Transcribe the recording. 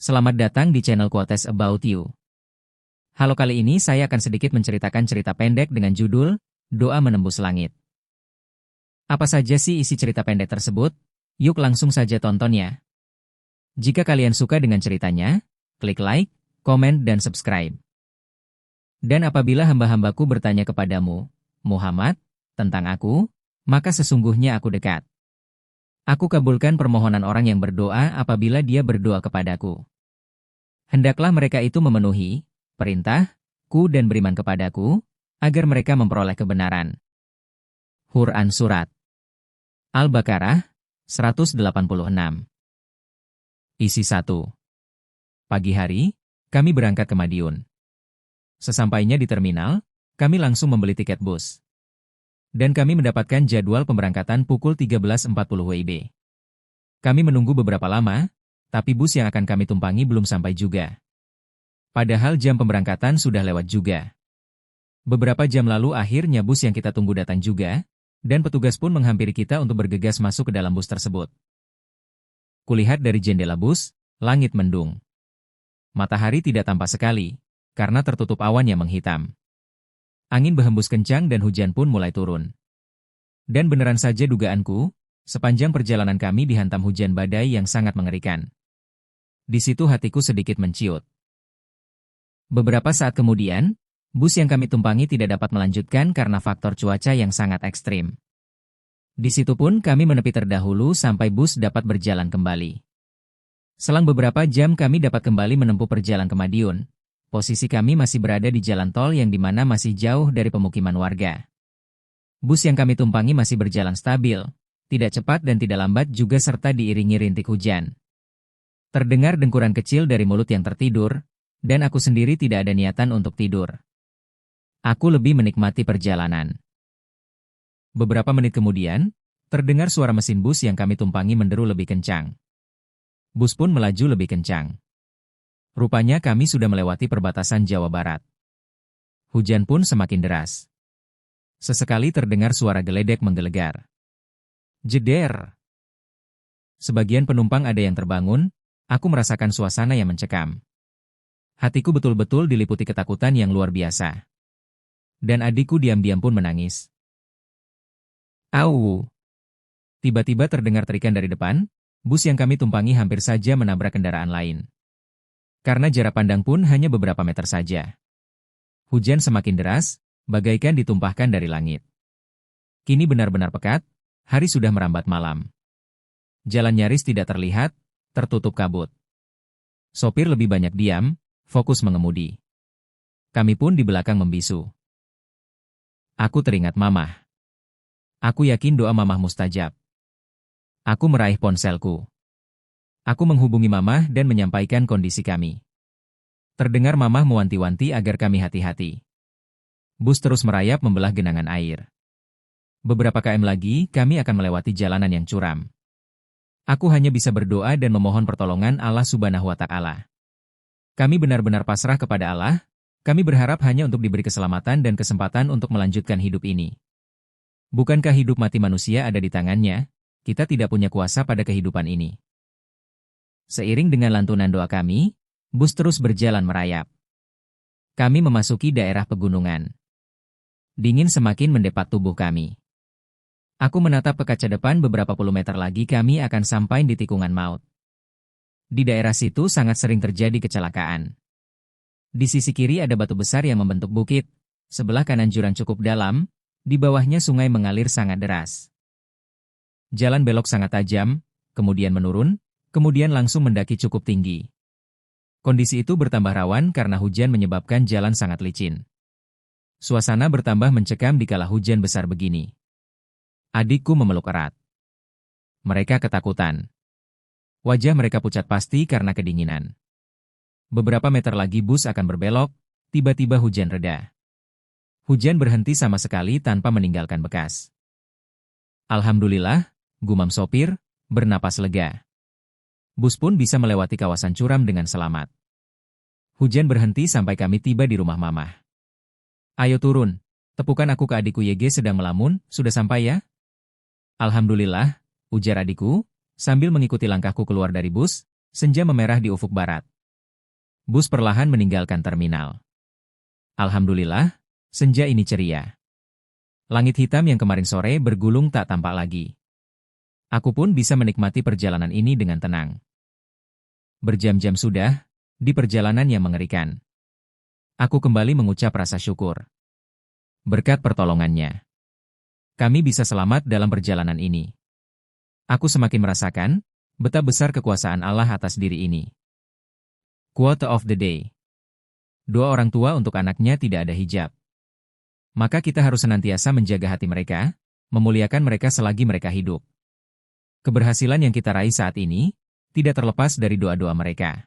Selamat datang di channel Quotes About You. Halo, kali ini saya akan sedikit menceritakan cerita pendek dengan judul Doa Menembus Langit. Apa saja sih isi cerita pendek tersebut? Yuk langsung saja tonton ya. Jika kalian suka dengan ceritanya, klik like, komen, dan subscribe. Dan apabila hamba-hambaku bertanya kepadamu, Muhammad, tentang aku, maka sesungguhnya aku dekat. Aku kabulkan permohonan orang yang berdoa apabila dia berdoa kepadaku. Hendaklah mereka itu memenuhi perintahku dan beriman kepadaku, agar mereka memperoleh kebenaran. Quran Surat Al-Baqarah 186. Isi 1. Pagi hari, kami berangkat ke Madiun. Sesampainya di terminal, kami langsung membeli tiket bus. Dan kami mendapatkan jadwal pemberangkatan pukul 13.40 WIB. Kami menunggu beberapa lama, tapi bus yang akan kami tumpangi belum sampai juga. Padahal jam pemberangkatan sudah lewat juga. Beberapa jam lalu akhirnya bus yang kita tunggu datang juga, dan petugas pun menghampiri kita untuk bergegas masuk ke dalam bus tersebut. Kulihat dari jendela bus, langit mendung. Matahari tidak tampak sekali, karena tertutup awan yang menghitam. Angin berhembus kencang dan hujan pun mulai turun. Dan beneran saja dugaanku, sepanjang perjalanan kami dihantam hujan badai yang sangat mengerikan. Di situ hatiku sedikit menciut. Beberapa saat kemudian, bus yang kami tumpangi tidak dapat melanjutkan karena faktor cuaca yang sangat ekstrim. Di situ pun kami menepi terdahulu sampai bus dapat berjalan kembali. Selang beberapa jam kami dapat kembali menempuh perjalanan ke Madiun. Posisi kami masih berada di jalan tol yang dimana masih jauh dari pemukiman warga. Bus yang kami tumpangi masih berjalan stabil, tidak cepat dan tidak lambat juga serta diiringi rintik hujan. Terdengar dengkuran kecil dari mulut yang tertidur, dan aku sendiri tidak ada niatan untuk tidur. Aku lebih menikmati perjalanan. Beberapa menit kemudian, terdengar suara mesin bus yang kami tumpangi menderu lebih kencang. Bus pun melaju lebih kencang. Rupanya kami sudah melewati perbatasan Jawa Barat. Hujan pun semakin deras. Sesekali terdengar suara geledek menggelegar. Jeder! Sebagian penumpang ada yang terbangun, aku merasakan suasana yang mencekam. Hatiku betul-betul diliputi ketakutan yang luar biasa. Dan adikku diam-diam pun menangis. Au! Tiba-tiba terdengar terikan dari depan, bus yang kami tumpangi hampir saja menabrak kendaraan lain. Karena jarak pandang pun hanya beberapa meter saja. Hujan semakin deras, bagaikan ditumpahkan dari langit. Kini benar-benar pekat, hari sudah merambat malam. Jalan nyaris tidak terlihat, tertutup kabut. Sopir lebih banyak diam, fokus mengemudi. Kami pun di belakang membisu. Aku teringat mamah. Aku yakin doa mamah mustajab. Aku meraih ponselku. Aku menghubungi mamah dan menyampaikan kondisi kami. Terdengar mamah mewanti-wanti agar kami hati-hati. Bus terus merayap membelah genangan air. Beberapa km lagi, kami akan melewati jalanan yang curam. Aku hanya bisa berdoa dan memohon pertolongan Allah Subhanahu wa Ta'ala. Kami benar-benar pasrah kepada Allah, kami berharap hanya untuk diberi keselamatan dan kesempatan untuk melanjutkan hidup ini. Bukankah hidup mati manusia ada di tangannya? Kita tidak punya kuasa pada kehidupan ini. Seiring dengan lantunan doa kami, bus terus berjalan merayap. Kami memasuki daerah pegunungan. Dingin semakin mendepak tubuh kami. Aku menatap ke kaca depan, beberapa puluh meter lagi kami akan sampai di tikungan maut. Di daerah situ sangat sering terjadi kecelakaan. Di sisi kiri ada batu besar yang membentuk bukit, sebelah kanan jurang cukup dalam, di bawahnya sungai mengalir sangat deras. Jalan belok sangat tajam, kemudian menurun, kemudian langsung mendaki cukup tinggi. Kondisi itu bertambah rawan karena hujan menyebabkan jalan sangat licin. Suasana bertambah mencekam dikala hujan besar begini. Adikku memeluk erat. Mereka ketakutan. Wajah mereka pucat pasti karena kedinginan. Beberapa meter lagi bus akan berbelok, tiba-tiba hujan reda. Hujan berhenti sama sekali tanpa meninggalkan bekas. Alhamdulillah, gumam sopir, bernapas lega. Bus pun bisa melewati kawasan curam dengan selamat. Hujan berhenti sampai kami tiba di rumah mamah. Ayo turun, tepukan aku ke adikku YG sedang melamun, sudah sampai ya? Alhamdulillah, ujar adikku, sambil mengikuti langkahku keluar dari bus, senja memerah di ufuk barat. Bus perlahan meninggalkan terminal. Alhamdulillah, senja ini ceria. Langit hitam yang kemarin sore bergulung tak tampak lagi. Aku pun bisa menikmati perjalanan ini dengan tenang. Berjam-jam sudah, di perjalanan yang mengerikan. Aku kembali mengucap rasa syukur. Berkat pertolongannya, kami bisa selamat dalam perjalanan ini. Aku semakin merasakan betapa besar kekuasaan Allah atas diri ini. Quote of the day. Doa orang tua untuk anaknya tidak ada hijab. Maka kita harus senantiasa menjaga hati mereka, memuliakan mereka selagi mereka hidup. Keberhasilan yang kita raih saat ini tidak terlepas dari doa-doa mereka.